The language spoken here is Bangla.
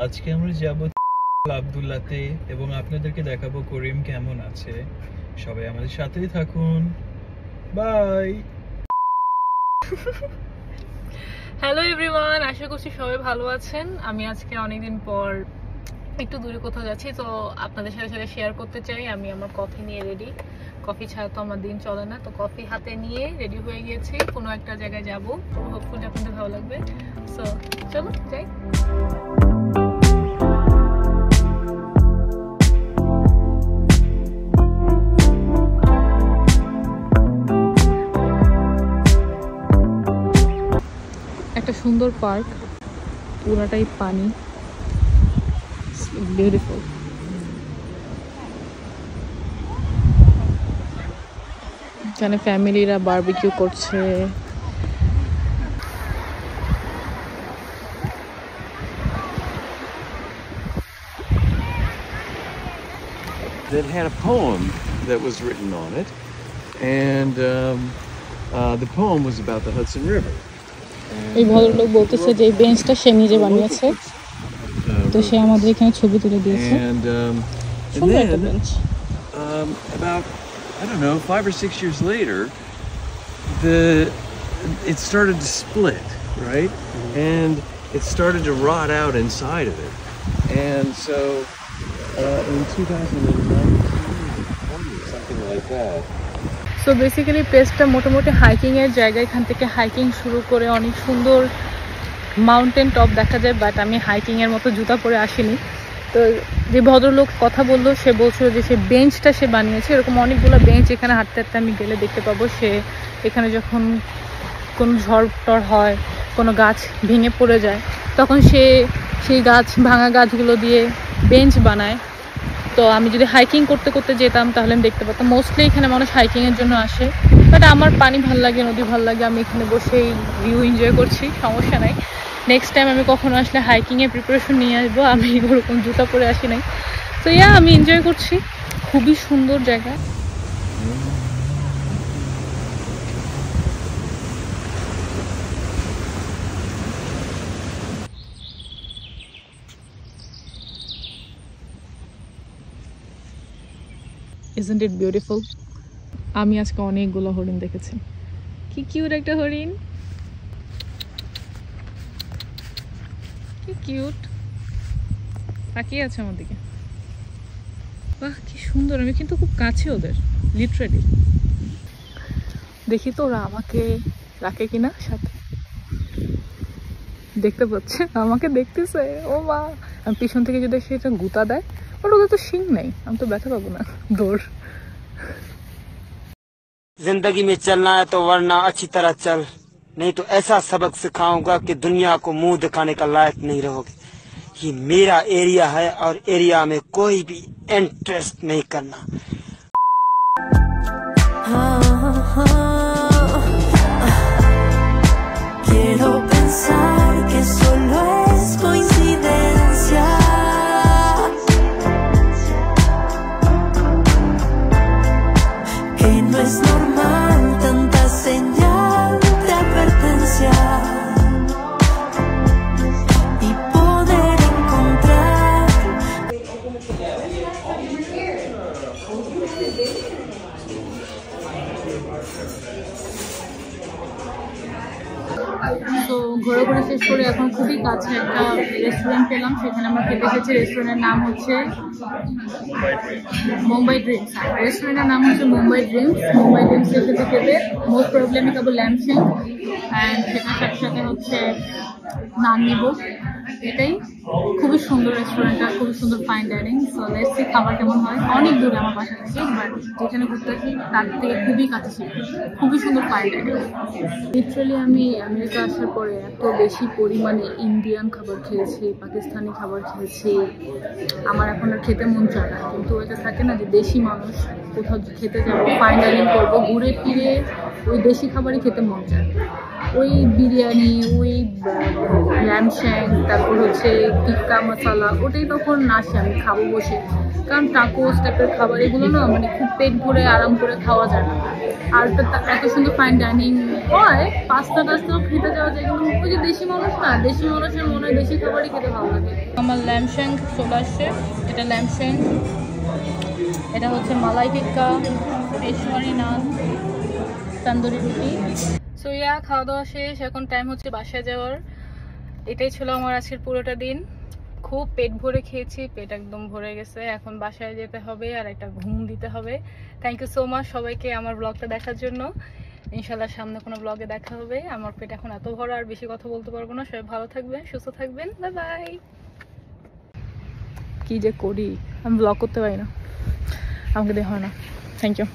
আজকে আমরা যাব আব্দুল্লাহতে এবং আপনাদেরকে দেখাবো করিম কেমন আছে। সবাই আমাদের সাথেই থাকুন। বাই। হ্যালো এভরিওয়ান, আশা করছি সবাই ভালো আছেন। আমি আজকে অনেকদিন পর একটু দূরে কোথাও যাচ্ছি, তো আপনাদের সাথে শেয়ার করতে চাই। আমি আমার কফি নিয়ে রেডি। কফি ছাড়া তো আমার দিন চলে না, তো কফি হাতে নিয়ে রেডি হয়ে গিয়েছি। কোনো একটা জায়গায় যাব, হোপফুলি আপনাদের ভালো লাগবে। সো চলো যাই। একটা সুন্দর পার্ক, পুরাটাই পানি, বিউটিফুল। এখানে ফ্যামিলিরা বারবিকিউ করছে। That had a poem that was written on it, and the poem was about the Hudson River. এই ভদ্রলোক বলতেছে যে এই বেঞ্চটা সে নিজে বানিয়েছে, তো সে আমাদের এখানে ছবি তুলে দিয়েছে। সুন্দর একটা bench. About, I don't know, 5 or 6 years later, it started to split, right? And it started to rot out inside of it. And so in 2019 or something like that. So basically প্লেসটা মোটামুটি হাইকিং এর জায়গা। এখান থেকে হাইকিং শুরু করে অনেক সুন্দর মাউন্টেন টপ দেখা যায়, বাট আমি হাইকিং এর মতো জুতা পরে আসিনি। তো যে ভদ্রলোক কথা বললো সে বলছিল যে সে বেঞ্চটা সে বানিয়েছে। এরকম অনেকগুলো বেঞ্চ এখানে হাঁটতে হাঁটতে আমি গেলে দেখতে পাবো। সে এখানে যখন কোনো ঝড় টড় হয়, কোনো গাছ ভেঙে পড়ে যায়, তখন সে সেই ভাঙা গাছগুলো দিয়ে বেঞ্চ বানায়। তো আমি যদি হাইকিং করতে করতে যেতাম তাহলে আমি দেখতে পাতাম। মোস্টলি এখানে মানুষ হাইকিংয়ের জন্য আসে, বাট আমার পানি ভালো লাগে, নদী ভালো লাগে, আমি এখানে বসেই ভিউ এনজয় করছি, সমস্যা নাই। নেক্সট টাইম আমি কখনো আসলে হাইকিংয়ের প্রিপারেশন নিয়ে আসবো। আমি ওরকম জুতা পরে আসি নাই। তো আমি এনজয় করছি, খুবই সুন্দর জায়গা। Isn't it beautiful? আমি আজকে অনেকগুলো হরিণ দেখেছি। কি কিউট একটা হরিণ, কি কিউট তাকিয়ে আছে আমার দিকে। বাহ, কি সুন্দর। আমি কিন্তু খুব কাছে ওদের, লিটারালি। দেখি তো ওরা আমাকে রাখে কিনা সাথে। দেখতে পাচ্ছে, আমাকে দেখতেছে। ও মা, আমি পিছন থেকে যদি সেটা গুতা দেয়, ওটা তো শিং নেই, আমি তো ব্যথা পাবো না। দৌড়। जिंदगी में चलना है तो वरना अच्छी तरह चल, नहीं तो ऐसा सबक सिखाऊंगा कि दुनिया को मुंह दिखाने का लायक नहीं रहोगे। ये मेरा एरिया है और एरिया में कोई भी इंटरेस्ट नहीं करना। Quiero pensar que solo es coincidencia, que no es normal tanta señal de advertencia y poder encontrar. তো ঘোরাঘুরি শেষ করে এখন খুবই কাছে একটা রেস্টুরেন্ট পেলাম, সেখানে আমরা খেতে এসেছি। রেস্টুরেন্টের নাম হচ্ছে মুম্বাই ড্রিমস। রেস্টুরেন্টের নাম হচ্ছে মুম্বাই ড্রিমস। মুম্বাই ড্রিমস এসেছে খেতে। মোস্ট প্রবলি আমি খাবো ল্যাম্প শেক, অ্যান্ড সেটার সাথে সাথে হচ্ছে নান নেব। এটাই খুবই সুন্দর রেস্টুরেন্টটা, খুবই সুন্দর fine dining. So let's see খাবার কেমন হয়। অনেক দূরে আমার বাসা থেকে, বাট যেখানে ঘুরতে আসি তার থেকে খুবই কাছে ছিল। খুবই সুন্দর ফাইন ডাইনিং। লিটারালি আমি আমেরিকা আসার পরে এত বেশি পরিমাণে ইন্ডিয়ান খাবার খেয়েছি, পাকিস্তানি খাবার খেয়েছি, আমার এখন আর খেতে মন চায় না। কিন্তু এটা থাকে না যে দেশি মানুষ কোথাও খেতে যাবো, ফাইন ডাইনিং করবো, ঘুরে ফিরে ওই দেশি খাবারই খেতে মন চায়। ওই বিরিয়ানি, ওই ল্যাম্প শেক, তারপর হচ্ছে টিক্কা মশলা, ওটাই তখন আসে আমি খাবো বসে। কারণ টাকোস টাইপের খাবার এগুলো না মানে খুব পেট ভরে আরাম করে খাওয়া যায় না। আর এত সুন্দর ফাইন ডাইনিং হয় পাস্তা টাস্তাও খেতে যাওয়া যায়, কিন্তু ওই যে দেশি মানুষ না, দেশি মানুষের মনে হয় দেশি খাবারই খেতে ভালো লাগে। আমার ল্যাম্প শ্যাঙ্ক চলে আসছে, এটা ল্যাম্প শ্যাঙ্ক, এটা হচ্ছে মালাই টিক্কা, পেশওয়ারি নান, তন্দুরি রুটি। সো খাওয়া দাওয়া শেষ, এখন টাইম হচ্ছে বাসায় যাওয়ার। এটাই ছিল আমার আজকের পুরোটা দিন। খুব পেট ভরে খেয়েছি, পেট একদম ভরে গেছে। এখন বাসায় যেতে হবে আর একটা ঘুম দিতে হবে। থ্যাংক ইউ সো মাচ সবাইকে আমার ব্লগটা দেখার জন্য। ইনশাল্লাহ সামনে কোনো ব্লগে দেখা হবে। আমার পেট এখন এত ভরা, আর বেশি কথা বলতে পারবো না। সবাই ভালো থাকবেন, সুস্থ থাকবেন, বাই বাই। কি যে করি, আমি ব্লগ করতে পারি না, আমাকে দেওয়া হয় না। Thank you.